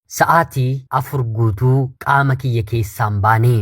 sa'aatii 4 guutuu qaama kiyya keessaan baane.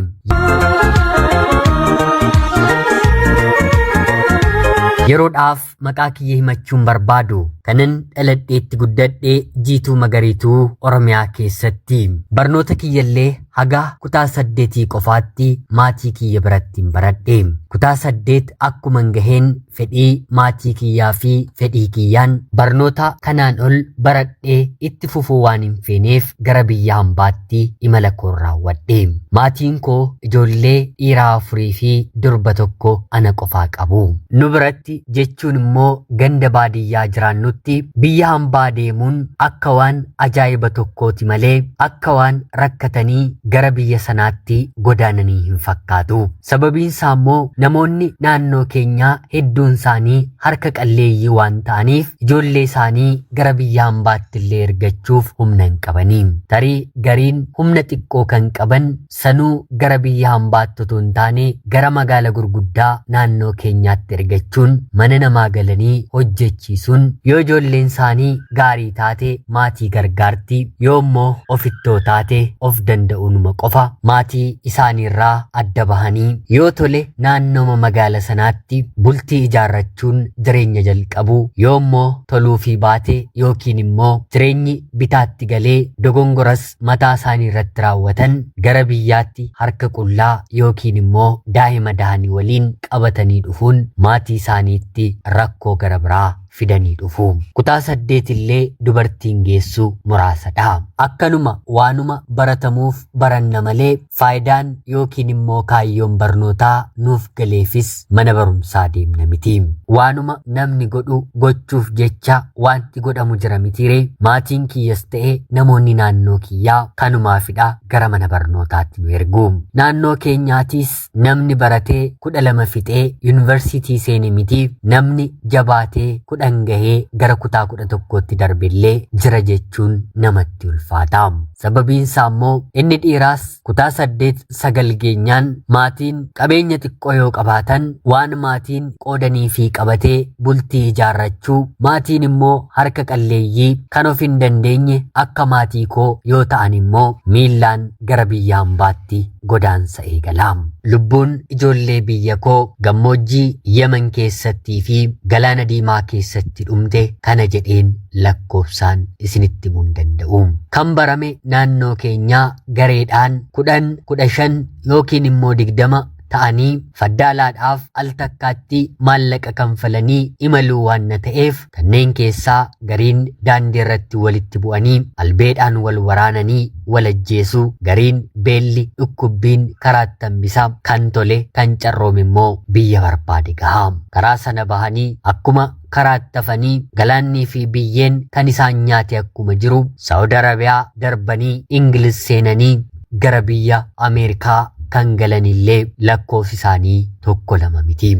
Yeroodhaaf maqaa kiyya himachuun barbaadu kanan dhaladheetti guddadhee Jiituu Magariituu Oromiyaa keessatti barnoota kiyyallee haga kutaa 8 qofaatti maatii kiyya birattiin baradhe. Kutaa 8 akkuman gaheen fedhii maatii kiyyaa fi fedhii kiyyaan barnoota kanaan ol baradhee itti fufuu waan hin feeneef gara biyya hambaatti imala koo raawwadhe. Maatiin koo ijoollee dhiiraa 4 fi durba 1 ana qofaa qabu. Nu biratti jechuun immoo ganda baadiyyaa jiraannutti biyya hambaa deemuun akka waan ajaa'iba tokkooti malee akka waan rakkatanii gara biyya sanaatti godaananii hin fakkaatu. Sababiin isaa immoo namoonni naannoo keenyaa hedduun isaanii harka qalleeyyii waan ta'aniif ijoollee isaanii gara biyya hambaatti illee ergachuuf humna hin qabanii. Tarii gariin humna xiqqoo kan qaban sanuu gara biyya hambaatti otoo hin taane gara magaala gurguddaa naannoo keenyaatti ergachuun mana namaa galanii hojjechiisuun yoo ijoolleen isaanii gaarii taate maatii gargaarti, yoo immoo ofittoo taate of danda'uunuma qofa maatii isaaniirraa adda bahanii yoo tole naannooma magaala sanaatti bultii ijaarrachuun jireenya jalqabu, yoo immoo toluufii baate yookiin immoo jireenyi bitaatti galee dogongoras mataa isaanii irratti raawwatan gara biyyaatti harka qullaa yookiin immoo daa'ima dahanii waliin qabatanii dhufuun maatii isaaniitti rakkoo gara biraa fidanii dhufu. Kutaa 8 illee dubartiin geessu muraasadha. Akkanuma waanuma baratamuuf baranna malee faayidaan yookiin immoo kaayyoon barnootaa nuuf galeefis mana barumsaa deemna miti. Waanuma namni godhu gochuuf jecha wanti godhamu jira mitiire. Maatiin kiyyas ta'e namoonni naannoo kiyyaa kanumaafidha gara mana barnootaatti nu ergu. Naannoo keenyaatis namni baratee 12 fixee yuunivarsiitii seene miti, namni jabaatee dhangahee gara kutaa 11tti darbillee jira jechuun namatti ulfaata. Sababiin isaa immoo inni dhiiraas kutaa 8-9 geenyaan maatiin qabeenya xiqqoo yoo qabaatan waan maatiin qoodanii fi qabatee bultii ijaarrachuu, maatiin immoo harka qalleeyyii kan of hin dandeenye akka maatii koo yoo ta'an immoo miillaan gara biyya hambaatti godaansa eegala. Lubbuun ijoollee biyya koo gammoojjii Yemen keessattii fi Galaana Diimaa keessatti dhumte kana jedheen lakkoofsaan isinitti himuu hin danda'u. Kan barame naannoo keenyaa gareedhaan 10, 15 yookiin immoo 20 ta'anii faddaalaadhaaf al takkaatti maallaqa kanfalanii imaluu waan ta'eef kanneen keessaa gariin daandii irratti walitti bu'anii albeedhaan wal waraananii wal ajjeesuu, gariin beelli dhukkubbiin karaatti hambisaa, kan tole kan carroome immoo biyya barbaade gahaa. Karaa sana bahanii akkuma karaatti hafanii galaannii fi biyyeen kan isaan nyaate akkuma jiru Saawud Arabiyaa darbanii Ingiliz seenanii gara biyya Ameerikaa kan galanillee lakkoofsi isaanii 1-2 miti.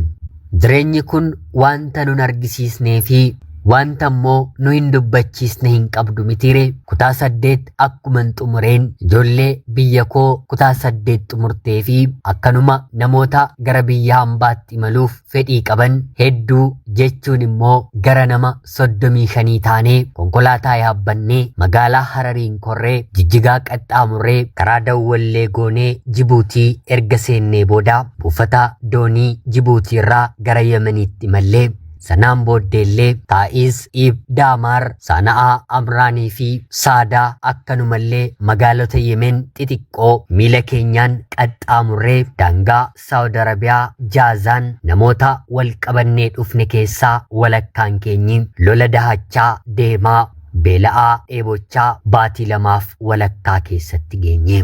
Jireenyi kun wanta nun argisiisnee fi wanta immoo nu hin dubbachiisne hin qabdu mitiire. Kutaa 8 akkuman xumureen ijoollee biyya koo kutaa 8 xumurtee fi akkanuma namoota gara biyya hambaatti imaluuf fedhii qaban hedduu jechuun immoo gara nama 35 taanee konkolaataa yaabbannee magaalaa Harariin korree Jijjigaa qaxxaamurree karaa Dawwallee goonee Jibuutii erga seennee booda buufata doonii Jibuutii irraa gara Yemeniitti imallee sanaan booddeellee Taa'iz, Iib, Daamaar, Sana'aa, Amraanii fi Saadaa akkanumallee magaalota Yemen xixiqqoo miila keenyaan qaxxaamurree daangaa Saawud Arabiyaa Jaazaan namoota wal qabannee dhufne keessaa walakkaan keenyi lola dahachaa deemaa beela'aa dheebochaa baatii 2 walakkaa keessatti geenye.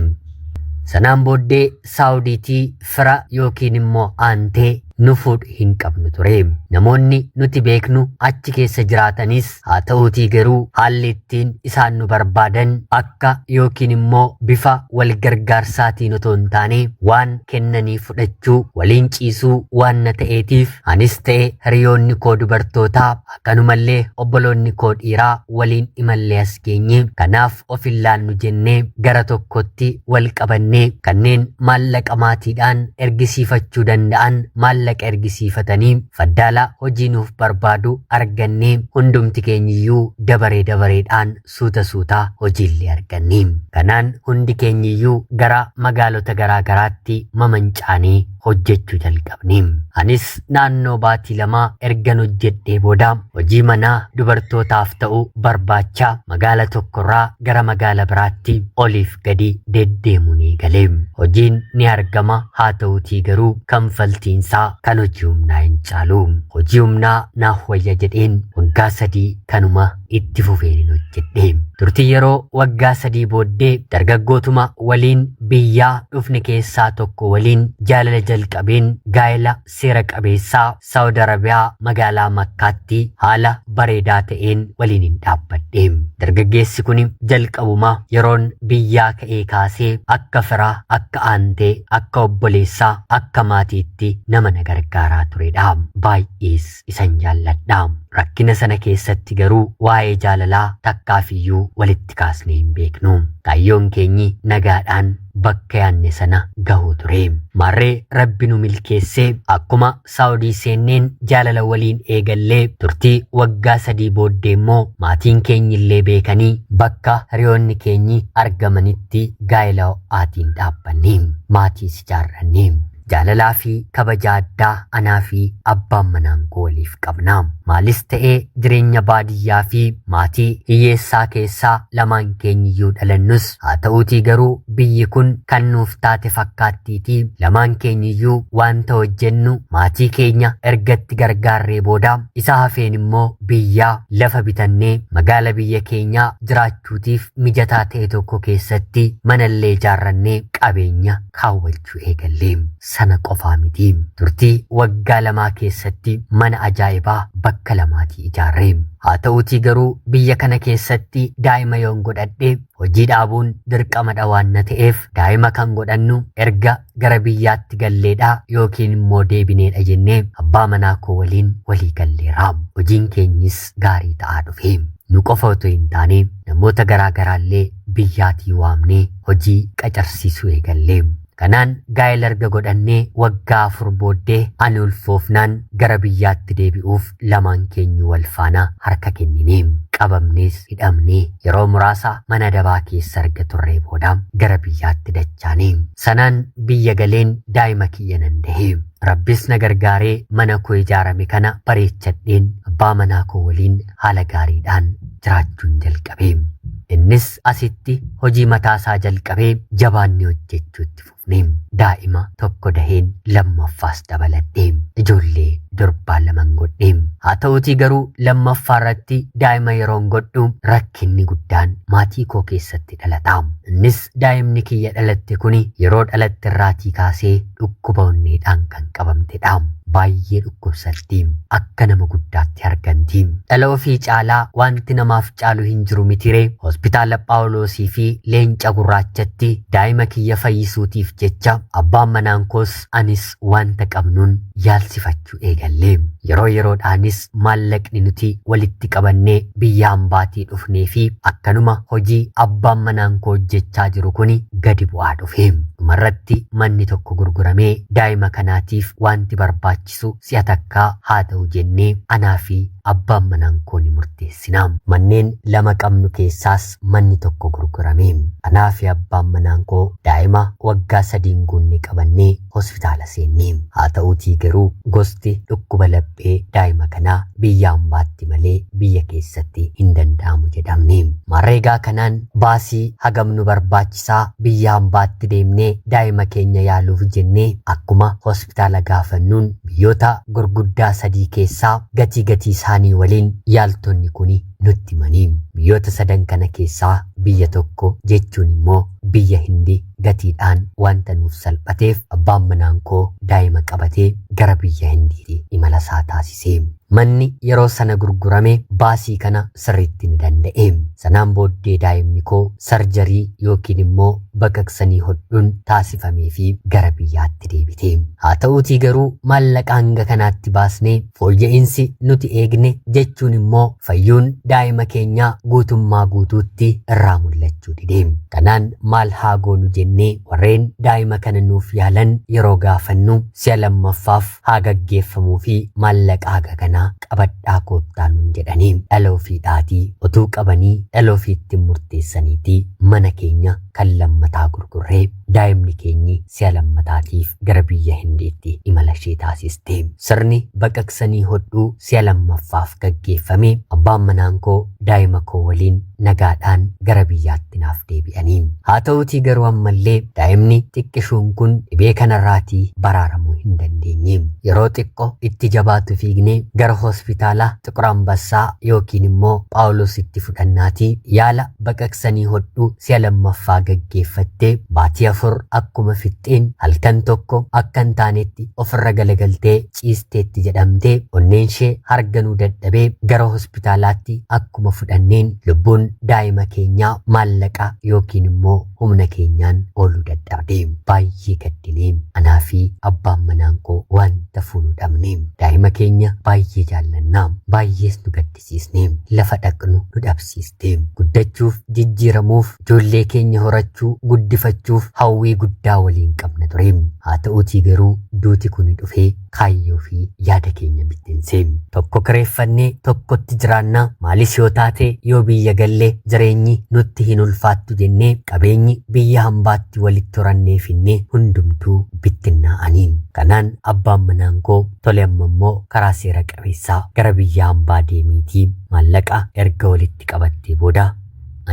Sanaan booddee Saawudiitii fira yookiin immoo aantee nu fuudhu hin qabnu ture. Namoonni nuti beeknu achi keessa jiraatanis haa ta'uutii garuu haalli ittiin isaan nu barbaadan akka yookiin immoo bifa wal gargaarsaatiin otoo hin taane waan kennanii fudhachuu waliin ciisuu waan ta'eetiif anis ta'e hiriyoonni koo dubartootaa akkanumallee obboloonni koo dhiiraa waliin imallee as geenye. Kanaaf of ilaallu jennee gara tokkotti wal qabannee kanneen maallaqa maatiidhaan ergisiifachuu danda'an maallaqa maallaqa ergisiifatanii faddaala hojii nuuf barbaadu argannee hundumti keenyiyyuu dabareedhaan suuta hojiillee argannee. Kanaan hundi keenyiyyuu gara magaalota garaagaraatti mamancaanii hojjechuu jalqabne. Anis naannoo baatii lamaa ergan hojjedhee booda hojii manaa dubartootaaf ta'u barbaacha magaala tokkorraa gara magaala biraatti oliif gadi deddeemuun eegale. Hojiin ni argama, haa ta'utii garuu kanfaltiinsaa kan hojii humnaa hin caalu. Hojii humnaa naaf wayya jedheen waggaa 3 kanuma itti fufeen hojjedhe. Turtii yeroo waggaa 3 booddee dargaggootuma waliin biyyaa dhufne keessaa tokko waliin jaalala jalqabeen gaa'ela seera qabeessaa Saawud Arabiyaa magaalaa Makkaatti haala bareedaa ta'een waliin hin dhaabbadhe. Dargaggeessi kun jalqabuma yeroon biyyaa ka'ee kaasee akka firaa, akka aantee, akka obboleessaa, akka maatiitti nama na gargaaraa turedha. Baay'ees isan jaalladha. Rakkina sana keessatti garuu waa'ee jaalalaa takkaafiyyuu walitti kaasnee hin beeknu. Kaayyoon keenyi nagaadhaan bakka yaanne sana gahuu ture. Marree Rabbi nu milkeessee akkuma Saawudii seenneen jaalala waliin eegallee turtii waggaa 3 booddee immoo maatiin keenyillee beekanii bakka hiriyoonni keenyi argamanitti gaa'ela ho'aatiin dhaabbanne. Maatiis ijaarranne. Jaalalaa fi kabaja addaa anaa fi abbaan manaan koo waliif qabna. Maalis ta'ee jireenya baadiyyaa fi maatii hiyyeessaa keessaa lamaan keenyiyyuu dhalannus haa ta'uutii garuu biyyi kun kan nuuf taate fakkaattiitii lamaan keenyiyyuu wanta hojjennu maatii keenya ergatti gargaarree booda isa hafeen immoo biyyaa lafa bitannee magaala biyya keenyaa jiraachuutiif mijataa ta'e tokko keessatti manallee ijaarrannee qabeenya kaawwachuu eegalle. Sana qofaa miti. Turtii waggaa 2 keessatti mana ajaa'ibaa bakka 2 ijaarre. Haa ta'uutii garuu biyya kana keessatti daa'ima yoon godhadhe hojii dhaabuun dirqama waan ta'eef daa'ima kan godhannu erga gara biyyaatti galleedha yookiin immoo deebineedha jennee abbaa manaa koo waliin walii galleera. Hojiin keenyis gaarii ta'aa dhufe. Nu qofa otoo hin taane namoota garaagaraallee biyyaatii waamnee hojii qacarsiisuu eegalle. Kanaan gaa'ela erga godhannee waggaa 4 booddee ani ulfoofnaan gara biyyaatti deebi'uuf lamaan keenyu wal faana harka kennine. Qabamnees hidhamnee yeroo muraasa mana dabaa keessa erga turree booda gara biyyaatti dachaane. Sanaan biyya galeen daa'ima kiyya nan dahe. Rabbis na gargaaree mana koo ijaarame kana bareechadheen abbaa manaa koo waliin haala gaariidhaan jiraachuun jalqabe. Innis asitti hojii mataasaa jalqabee jabaannee hojjechuutti fufne. Daa'ima tokko daheen lammaffaas dabaladhe. Ijoollee durbaa 2 godhe. Haa ta'uutii garuu lammaffaa irratti daa'ima yeroon godhu rakkinni guddaan maatii koo keessatti dhalata. Innis daa'imni kiyya dhalatte kuni yeroo dhalatte irraatii kaasee dhukkuba onneedhaan kan qabamtedha. Baay'ee dhukkubsatti. Akka nama guddaatti argamti. Dhala ofii caalaa wanti namaaf caalu hin jiru mitiree. Hospitaala Phaawulosii fi Leenca Gurraachatti daa'ima kiyya fayyisuutiif jecha abbaan manaan koos anis wanta qabnuun yaalsifachuu eegalle. Yeroodhaanis maallaqni nuti walitti qabannee biyya hambaatii dhufnee fi akkanuma hojii abbaan manaan koo hojjechaa jiru kuni gadi bu'aa dhufe. Dhumarratti manni tokko gurguramee daa'ima kanaatiif wanti barbaachisu si'a takkaa haa ta'u jennee anaa fi abbaan manaan koo ni murteessina. Manneen 2 qabnu keessaas manni tokko gurgurame. Anaa fi abbaan manaan koo daa'ima waggaa 3 guunne qabannee hospitaala seenne. Haa ta'uutii garuu gosti dhukkuba laphee daa'ima kanaa biyya hambaatti malee biyya keessatti hin danda'amu jedhamne. Mareegaa kanaan baasii hagam nu barbaachisaa biyya hambaatti deemnee daa'ima keenya yaaluuf jennee akkuma hospitaala gaafannuun biyyoota gurguddaa 3 keessaa gatii isaanii waliin yaaltonni kuni nutti himanii. Biyyoota 3 kana keessaa biyya tokko jechuun immoo biyya Hindii gatiidhaan wanta nuuf salphateef abbaan manaan koo daa'ima qabatee gara biyya Hindiitti imala isaa taasise. Manni yeroo sana gurgurame baasii kana sirriitti ni danda'e. Sanaan booddee daa'imni koo sarjarii yookiin immoo baqaqsanii hodhuun taasifamee fi gara biyyaatti deebite. Haa ta'uutii garuu maallaqa hanga kanaatti baasnee fooyya'insi nuti eegne jechuun immoo fayyuun daa'ima keenyaa guutummaa guutuutti irraa mul'achuu dide. Kanaan maal haa goonu jennee warreen daa'ima kana nuuf yaalan yeroo gaafannu si'a lammaffaaf haa gaggeeffamuu fi maallaqa haga kanaa qabadhaa koottaa nuun jedhanii dhala ofiidhaatii utuu qabanii dhala ofiitti murteessaniitii mana keenya kan lammataa gurgurree daa'imni keenyi si'a lammataatiif gara biyya Hindiitti imala ishee taasiste. Sirni baqaqsanii hodhuu si'a lammaffaaf gaggeeffame. Abbaan manaa koo daa'ima koo waliin nagaadhaan gara biyyaatti naaf deebi'anii. Haa ta'uutii garuu ammallee daa'imni xiqqishuun kun dhibee kanarraatii baraaramuu hin dandeenye. Yeroo xiqqoo itti jabaatu fiignee gara hospitaala Xiqur Ambassaa yookiin immoo Phaawulositti fudhannaatii yaala baqaqsanii hodhuu si'a lammaffaa gaggeeffattee baatii 4 akkuma fixxeen halkan tokko akka hin taanetti ofirra galagaltee ciisteetti jedhamtee onneen ishee harganuu dadhabee gara hospitaalaatti akkuma fudhanneen lubbuun daa'ima keenyaa maallaqa yookiin immoo humna keenyaan ooluu dadhabde. Baay'ee gaddinee anaa fi abbaan manaa koo wanta fuunu dhabne. Daa'ima keenya baay'ee jaallannaa, baay'ees nu gaddisiisne, lafa dhaqnu nu dhabsiiste. Guddachuuf, jijjiiramuuf, ijoollee keenya horachuu, guddifachuuf hawwii guddaa waliin qabna ture. Haa ta'uutii garuu duuti kun dhufee kaayyoo fi yaada keenya bittinse. Tokko kireeffannee tokkotti jiraannaa, maalis yoo taate yoo biyya gallee jireenyi nutti hin ulfaattu jennee qabeenyi biyya hambaatti walitti horannee finnee hundumtuu bittinnaa'anii. Kanaan abbaan manaa koo tole amma immoo karaa seera qabeessaa gara biyya hambaa deemiitii maallaqa erga walitti qabattee booda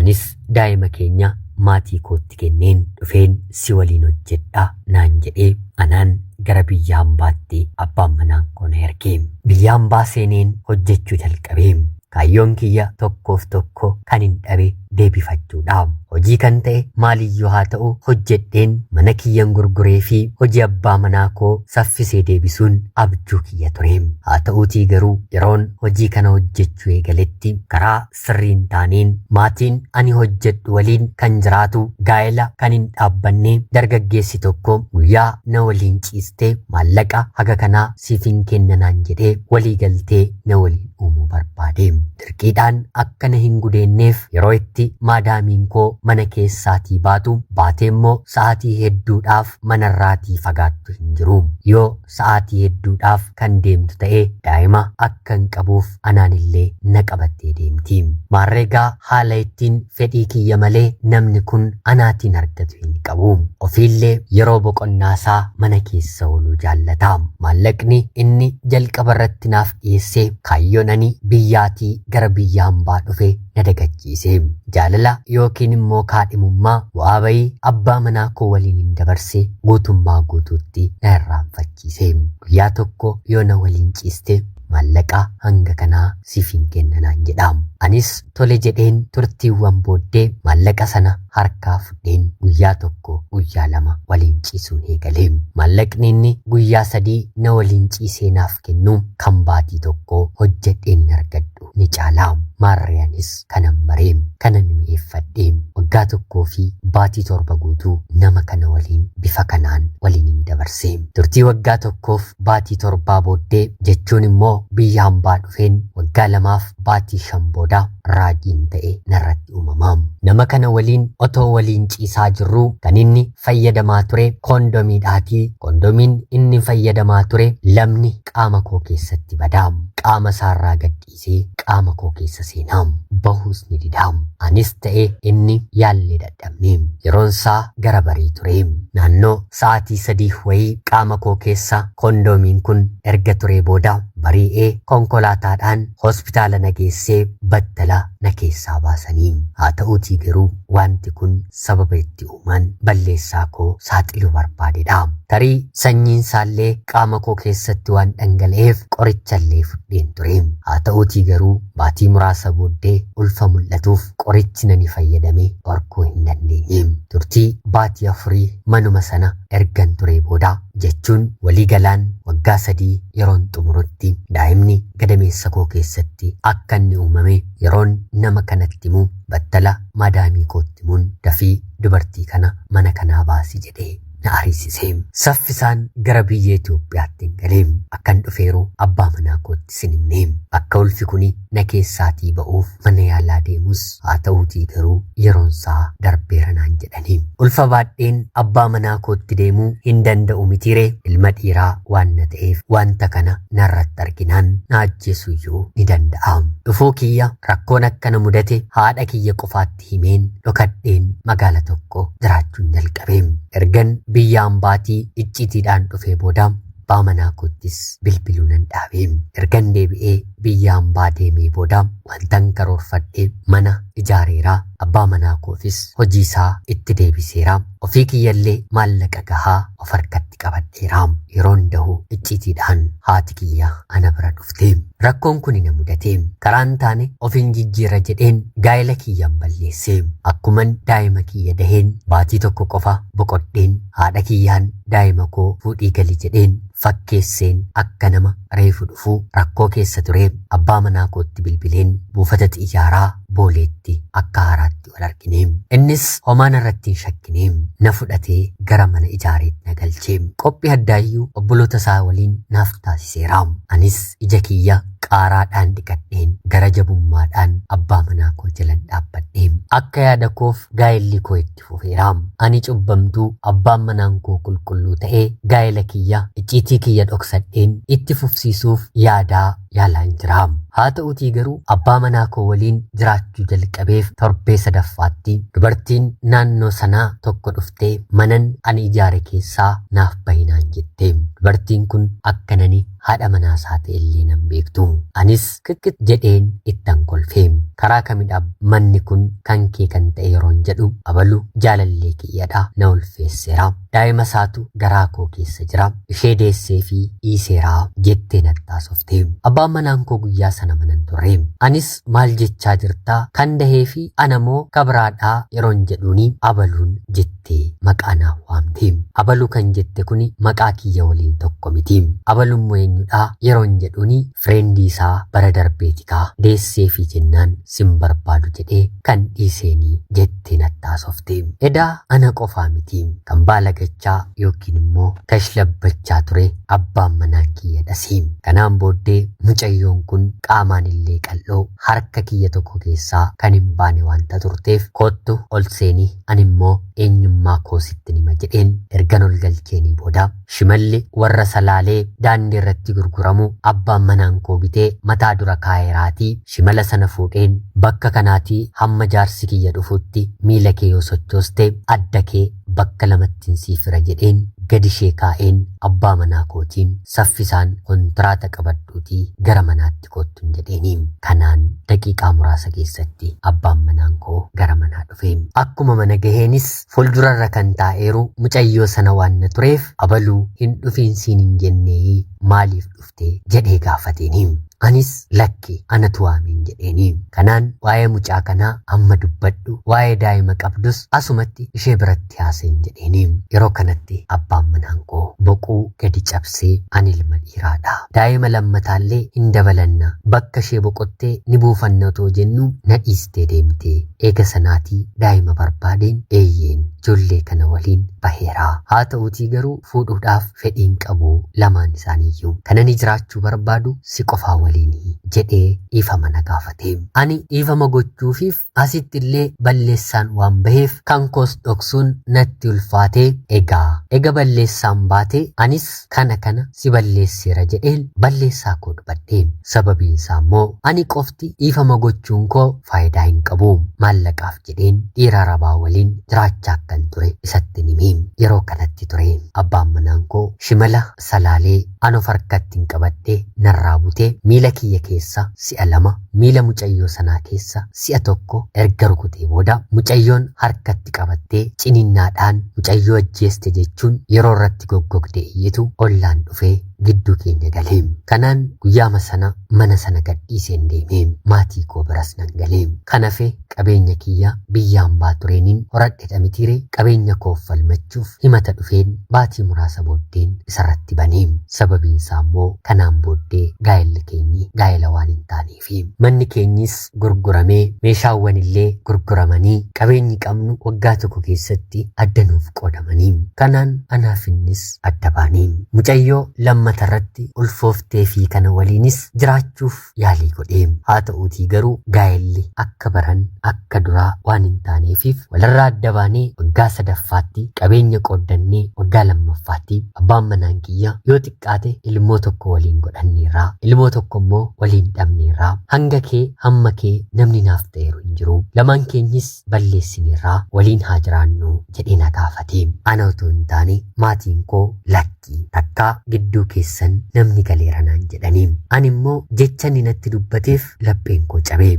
anis daa'ima keenya maatii kootti kenneen dhufeen si waliin hojjedhaa naan jedhee anaan gara biyya hambaatti abbaan manaa koo na ergee. Biyya hambaa seeneen hojjechuu jalqabee. Kaayyoon kiyya tokkoof tokko kan hin dhabe deebifachuudha. Hojii kan ta'e maaliyyuu haa ta'u hojjedheen mana kiyyan gurguree fi hojii abbaa manaa koo saffisee deebisuun abjuu kiyya ture. Haa ta'uutii garuu yeroon hojii kana hojjechuu eegaletti karaa sirriin taaneen maatiin ani hojjedhu waliin kan jiraatu gaa'ela kan hin dhaabbanne dargaggeessi tokko guyyaa na waliin ciistee maallaqa haga kanaa siif hin kennanaan jedhee walii galtee na waliin uumuu barbaade. Dirqiidhaan akka na hin gudeenneef yeroo itti maadaamiin koo mana keessaatii baatu baatee immoo sa'aatii hedduudhaaf manarraatii fagaattu hin jiru. Yoo sa'aatii hedduudhaaf kan deemtu ta'e daa'ima akka hin qabuuf anaanillee na qabattee deemti. Maarreegaa haala ittiin fedhii kiyya malee namni kun anaatiin argatu hin qabu. Ofiillee yeroo boqonnaasaa mana keessa ooluu jaallata. Maallaqni inni jalqaba irratti naaf dhiyeessee kaayyoon ani biyyaatii gara biyya hambaa dhufe na dagachiise. Jaalala yookiin immoo kaadhimummaa bu'aa bayii abbaa manaa koo waliin hin dabarse guutummaa guutuutti na irraanfachiise. Guyyaa tokko yoo na waliin ciiste maallaqa hanga kanaa siif hin kennanaan jedha. Anis tole jedheen turtiiwwan booddee maallaqa sana harkaa fudheen guyyaa tokko guyyaa lama waliin ciisuun eegale. Maallaqni inni guyyaa 3 na waliin ciisee naaf kennu kan baatii tokko hojjedheen argadhu ni caala. Maarriyaanis kanan baree kanan mi'eeffadhee waggaa tokkoo fi baatii 7 guutuu nama kana waliin bifa kanaan waliin hin dabarse. Turtii waggaa tokkoof baatii 7 booddee jechuun immoo biyya hambaa dhufeen waggaa 2f baatii 5 booda raajiin ta'e narratti uumamaam. Nama kana waliin otoo waliin ciisaa jirru kan inni fayyadamaa ture koondomiidhaatii. Koondomiin inni fayyadamaa ture lamni qaama koo keessatti badaam. Qaama isaarraa gadhiisee qaama koo keessa seenaam. Bahuus ni didaam. Anis ta'e inni yaallee dadhabneem. Yeroon isaa gara barii tureem. Naannoo sa'aatii 3 wayii qaama koo keessa koondoomiin kun erga turee booda bari'ee konkolaataadhaan hospitaala na geessee battala na keessaa baasanii. Haa ta'uutii garuu wanti kun sababa itti uuman balleessaa koo saaxiluu barbaadedha. Tarii sanyiin isaallee qaama koo keessatti waan dhangala'eef qorichallee fudheen ture. Haa ta'uutii garuu baatii muraasa booddee ulfa mul'atuuf qorichi nani fayyadame dhorkuu hin dandeenye. Turtii baatii 4 manuma sana ergan ture booda jechuun waliigalaan waggaa 3 yeroon xumurutti daa'imni gadameessa koo keessatti akka inni uumame yeroon nama kanatti himu battala maadaamii kootti himuun dafii dubartii kana mana kanaa baasi jedhee na ariisisee. Saffisaan gara biyya Itoophiyaatti hin galeem. Akkan dhufeeru abbaa manaa kootti sin himneem. Akka ulfi kuni na keessaatii ba'uuf mana yaalaa deemus haa ta'uutii garuu yeroon isaa darbeera naan jedhaniim. ulfa baadheen abbaa manaa kootti deemuu hin danda'u mitiiree ilma dhiiraa waan na ta'eef wanta kana narratti arginaan na ajjeesuyyuu ni danda'a. Dhufuu kiyya rakkoon akkana mudate haadha kiyya qofaatti himeen dhokadheen magaala tokko jiraachuun jalqabe. Ergan biyya ambaatii iccitiidhaan dhufee booda abbaa manaa koottis bilbiluu nan dhaabe. Ergan deebi'ee biyya ambaa deemee booda wantan karoorfadhee mana ijaareeraa. Abbaa manaa koofis hojii isaa itti deebiseera. Ofii kiyyallee maallaqa gahaa of harkatti qabadheera. Yeroon dahu iccitiidhaan haati kiyya ana bira dhufte. Rakkoon kun na mudate. Karaan taane ofiin jijjiira jedheen gaa'ela kiyyan balleesse. Akkuman daa'ima kiyya daheen baatii tokko qofa boqodheen haadha kiyyaan daa'ima koo fuudhii gali jedheen fakkeesseen akka nama reefu dhufu rakkoo keessa ture. Abbaa manaa kootti bilbileen buufata xiyyaaraa booleetti akka haaraatti wal argine. Innis homaan irratti hin shakkine. Na fudhatee gara mana ijaareetti na galche. Qophii addaayyuu obboloota isaa waliin naaf taasiseera. Anis ija kiyya qaaraadhaan dhiqadheen gara jabummaadhaan abbaa manaa koo jalan dhaabbadhe. Akka yaada koof gaa'elli koo itti fufeera. Ani cubbamtuu abbaan manaan koo qulqulluu ta'ee gaa'ela kiyya icciitii kiyya dhoksadheen itti fufsiisuuf yaadaa yaalaan jira. Haa ta'utii garuu abbaa manaa koo waliin jiraachuu jalqabeef torbee sadaffaatti dubartiin naannoo sanaa tokko dhuftee manan ani ijaare keessaa naaf bahinaan jette. Dubartiin kun akkanani haadha manaasaa ta'ellee nan beektu. Anis kikkit jedheen ittan kolfee. Karaa kamidha manni kun kan kee kan ta'e yeroon jedhu abalu jaalallee kiyyadha na ulfeesseera. Daa'ima isaatu garaa koo keessa jira. Ishee deessee fi dhiiseeraa jettee nattaasofte. Abbaan manaan koo guyyaa sana manan turre. Anis maal jechaa jirtaa kan dahee fi anamoo kabiraadhaa yeroon jedhuuni abaluun jettee maqaa naaf waamte. Abaluu kan jette kuni maqaa kiyya waliin tokko miti. Abaluun eenyudha yeroon jedhuuni fireendii isaa bara darbeetikaa deessee fi jennaan sin barbaadu jedhee kan dhiiseenii jettee nattaasofte. Edaa ana qofaa miti kan baalagachaa yookiin immoo kashlabbachaa ture abbaan manaan kiyya dhasi. Kanaan booddee mucayyoon kun qaamaan illee qal'oo harka kiyya tokko keessaa kan hin baane wanta turteef kottu ol seenii animmoo eenyummaa koo sitti nima jedheen ergan ol galcheenii booda shimalli warra salaalee daandii irratti gurguramu abbaan manaan koo bitee mataa dura kaayeraatii shimala sana fuudheen bakka kanaatii hamma jaarsi kiyya dhufutti miila kee yoo sochooste adda kee bakka lamattiin siifira jedheen gadi ishee kaa'een abbaa manaa kootiin saffisaan kontiraata qabadhuutii gara manaatti koottuun jedheeni. Kanaan daqiiqaa muraasa keessatti abbaan manaan koo gara manaa dhufe. Akkuma mana gaheenis fuuldurarra kan taa'eeru mucayyoo sana waan na tureef abaluu hin dhufiinsiin hin jennee maaliif dhufte jedhee gaafateeni. Anis lakki anatu waamiin jedheeni. Kanaan waa'ee mucaa kanaa amma dubbadhu waa'ee daa'ima qabdus asumatti ishee biratti haasa'in jedheeni. Yeroo kanatti abbaan manaan koo boquu gadi cabsee ani ilma dhiiraadha. Daa'ima lammataallee hin dabalanna bakka ishee boqottee ni buufanna otoo jennu na dhiistee deemte. Eega sanaatii daa'ima barbaadeen eeyyeen ijoollee kana waliin baheera. Haa ta'uutii garuu fuudhuudhaaf fedhiin qabu lamaan isaaniiyyuu. Kanani jiraachuu barbaadu si qofaa waliin jedhee dhiifama na gaafate. Ani dhiifama gochuufiif asitti illee balleessaan waan baheef kan koos dhoksuun natti ulfaatee ega balleessaan baate anis kana si balleesseera jedheen balleessaa koo dubbadhe. Sababiinsaa immoo ani qofti dhiifama gochuun koo faayidaa hin qabu. Maallaqaaf jedheen dhiira rabaa waliin jiraachaa akkan ture isatti nimi. Yeroo kanatti ture abbaan manaan koo shimala salaalee ano harkatti hin qabadhe narraa butee miila kiyya keessa si'a 2 miila mucayyoo sanaa keessa si'a 1 erga rukutee booda mucayyoon harkatti qabattee cininnaadhaan mucayyoo ajjeeste jechuun yeroo irratti goggogdee iyyitu ollaan dhufee gidduu keenya galee. Kanaan guyyaama sana mana sana gadhiiseen deemee maatii koo biras nan galee. Kanaafee qabeenya kiyya biyyaan baa tureeniin horadhe mitiiree qabeenya koof falmachuuf himata dhufeen baatii muraasa booddeen isarratti banee. sababiin isaa immoo kanaan booddee gaa'elli keenyi gaa'ela waan hin taaneefi manni keenyis gurguramee meeshaawwan illee gurguramanii qabeenyi qabnu waggaa tokko keessatti addanuuf qoodamanii kanaan anaafinnis adda baanii mucayyoo lammata irratti ulfooftee fi kana waliinis jiraachuuf yaalii godhee haa ta'uutii garuu gaa'elli akka baran akka duraa waan hin taaneefiif walirraa adda baanee waggaa sadaffaatti qabeenya qooddannee waggaa lammaffaatti abbaan manaan kiyya yoo xiqqaate ilmoo tokko waliin godhanneerraa ilmoo tokko immoo waliin dhabneerraa hanga kee hamma kee namni naaf ta'eeru hin jiru lamaan keenyis balleessineerraa waliin haa jiraannu jedhee na gaafate ana utuu hin taane maatiin koo lakkii takkaa gidduu keessan namni galeera naan jedhanii ani immoo jecha inni natti dubbateef lapheen koo cabee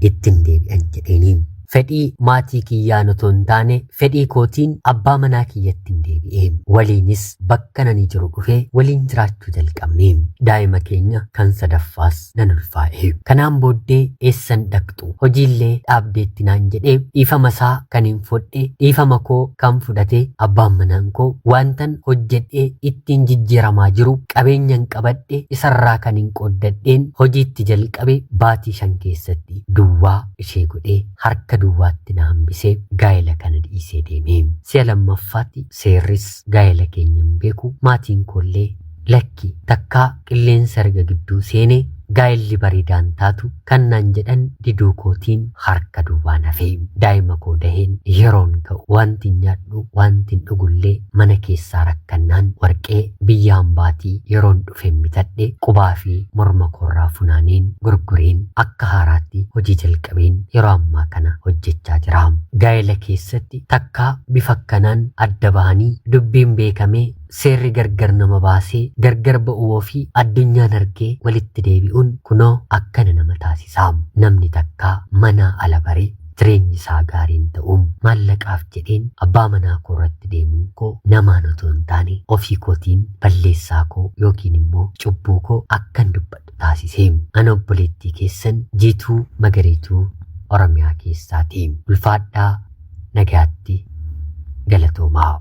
ittiin deebi'an jedheeni fedhii maatii kiyyaan otoo hin taane fedhii kootiin abbaa manaa kiyyatti hin deebi'ee waliinis bakka nani jiru dhufee waliin jiraachuu jalqabne daa'ima keenya kan sadaffaas nan ulfaa'e kanaan booddee eessan dhaqxu hojiillee dhaabdeetti naan jedhee dhiifama isaa kan hin fudhe dhiifama koo kan fudhate abbaan manaan koo waantan hojjedhee ittiin jijjiiramaa jiru qabeenyan qabadhe isarraa kan hin qooddadheen hojiitti jalqabe baatii 5 keessatti duwwaa ishee godhee harka duwwaatti na hambisee gaa'ela kana dhiisee deeme si'a lammaffaatti seerris gaa'ela keenya hin beeku maatiin koollee lakki takkaa qilleensa erga gidduu seenee gaa'elli bareedaan taatu kan naan jedhan diduu kootiin harka duwwaa nafee daa'ima koo daheen yeroon ka'u wanti nyaadhu wanti dhugullee mana keessaa rakkannaan warqee biyyaan baatii yeroon dhufeen bitadhe qubaa fi morma koorraa funaaneen gurgureen akka haaraatti hojii jalqabeen yeroo ammaa kana hojjechaa jira gaa'ela keessatti takkaa bifa akkanaan adda bahanii dubbiin beekamee seerri gargar nama baasee gargar ba'uu fi addunyaan argee walitti deebi'uun kunoo akkana nama taasisaa namni takkaa mana ala baree jireenyi isaa gaariin ta'uun maallaqaaf jedheen abbaa manaa koo irratti deemuun koo namaan otoo hin taane ofii kootiin balleessaa koo yookiin immoo cubbuu koo akkan dubbadhu taasisee ana obboleettii keessan Jiituu Magariituu Oromiyaa keessaatii ulfaadhaa nagaatti galatoomaa.